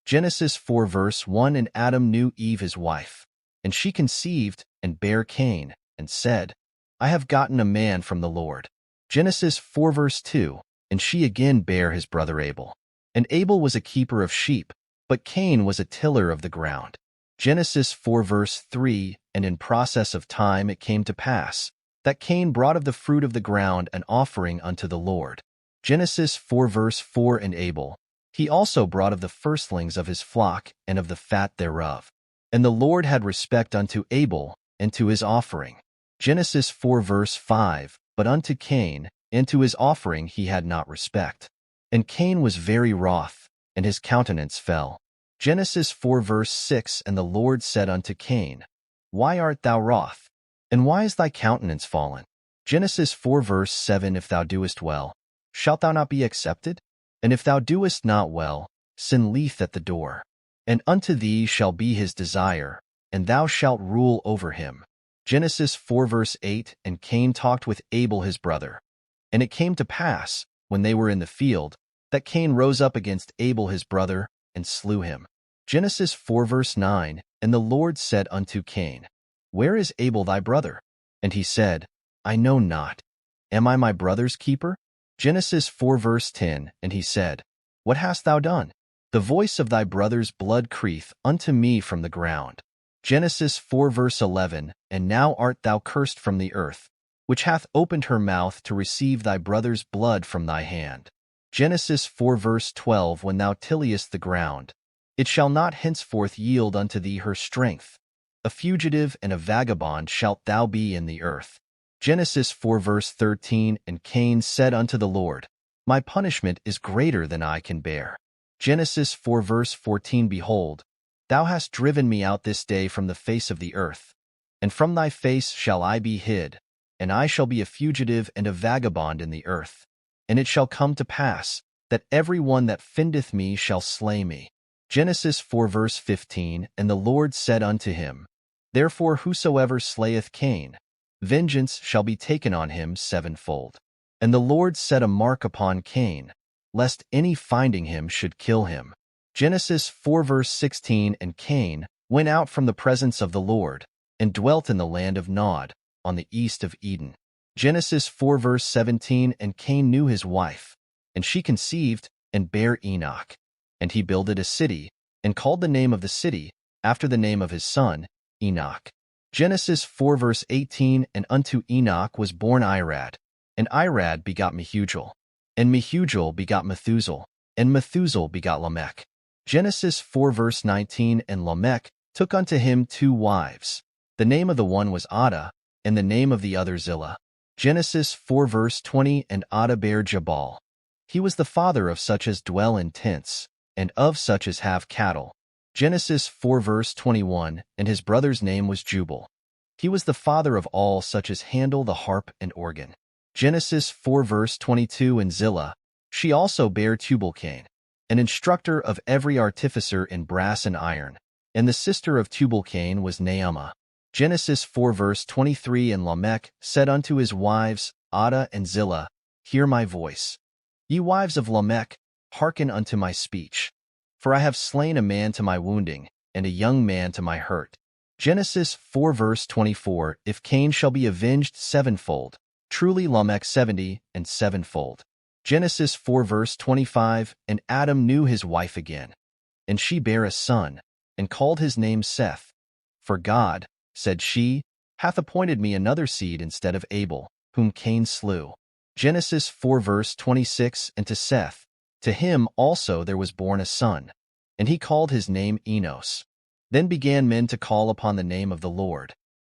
Genesis 4 verse 1. And Adam knew Eve his wife, and she conceived, and bare Cain, and said, I have gotten a man from the Lord. Genesis 4 verse 2. And she again bare his brother Abel. And Abel was a keeper of sheep, but Cain was a tiller of the ground. Genesis 4 verse 3. And in process of time it came to pass, that Cain brought of the fruit of the ground an offering unto the Lord. Genesis 4 verse 4. And Abel, he also brought of the firstlings of his flock and of the fat thereof. And the Lord had respect unto Abel and to his offering. Genesis 4 verse 5. But unto Cain and to his offering he had not respect. And Cain was very wroth, and his countenance fell. Genesis 4 verse 6. And the Lord said unto Cain, Why art thou wroth? And why is thy countenance fallen? Genesis 4 verse 7. If thou doest well, shalt thou not be accepted? And if thou doest not well, sin lieth at the door. And unto thee shall be his desire, and thou shalt rule over him. Genesis 4 verse 8. And Cain talked with Abel his brother. And it came to pass, when they were in the field, that Cain rose up against Abel his brother, and slew him. Genesis 4 verse 9. And the Lord said unto Cain, Where is Abel thy brother? And he said, I know not. Am I my brother's keeper? Genesis 4 verse 10. And he said, What hast thou done? The voice of thy brother's blood crieth unto me from the ground. Genesis 4 verse 11. And now art thou cursed from the earth, which hath opened her mouth to receive thy brother's blood from thy hand. Genesis 4 verse 12. When thou tillest the ground, it shall not henceforth yield unto thee her strength. A fugitive and a vagabond shalt thou be in the earth. Genesis 4 verse 13. And Cain said unto the Lord, My punishment is greater than I can bear. Genesis 4 verse 14. Behold, thou hast driven me out this day from the face of the earth, and from thy face shall I be hid, and I shall be a fugitive and a vagabond in the earth. And it shall come to pass, that every one that findeth me shall slay me. Genesis 4 verse 15. And the Lord said unto him, Therefore whosoever slayeth Cain, vengeance shall be taken on him sevenfold. And the Lord set a mark upon Cain, lest any finding him should kill him. Genesis 4 verse 16. And Cain went out from the presence of the Lord, and dwelt in the land of Nod, on the east of Eden. Genesis 4 verse 17. And Cain knew his wife, and she conceived, and bare Enoch. And he builded a city, and called the name of the city, after the name of his son, Enoch. Genesis 4 verse 18. And unto Enoch was born Irad, and Irad begot Mehujael, and Mehujael begot Methuselah, and Methuselah begot Lamech. Genesis 4 verse 19. And Lamech took unto him 2 wives. The name of the one was Adah, and the name of the other Zillah. Genesis 4 verse 20. And Adah bare Jabal. He was the father of such as dwell in tents, and of such as have cattle. Genesis 4 verse 21. And his brother's name was Jubal. He was the father of all such as handle the harp and organ. Genesis 4 verse 22. And Zillah, she also bare Tubal-Cain, an instructor of every artificer in brass and iron. And the sister of Tubal-Cain was Naamah. Genesis 4 verse 23. And Lamech said unto his wives, Adah and Zillah, Hear my voice. Ye wives of Lamech, hearken unto my speech. For I have slain a man to my wounding, and a young man to my hurt. Genesis 4 verse 24. If Cain shall be avenged sevenfold, truly Lamech 70 and sevenfold. Genesis 4 verse 25. And Adam knew his wife again, and she bare a son, and called his name Seth. For God, said she, hath appointed me another seed instead of Abel, whom Cain slew. Genesis 4 verse 26. And to Seth, to him also there was born a son, and he called his name Enos. Then began men to call upon the name of the Lord,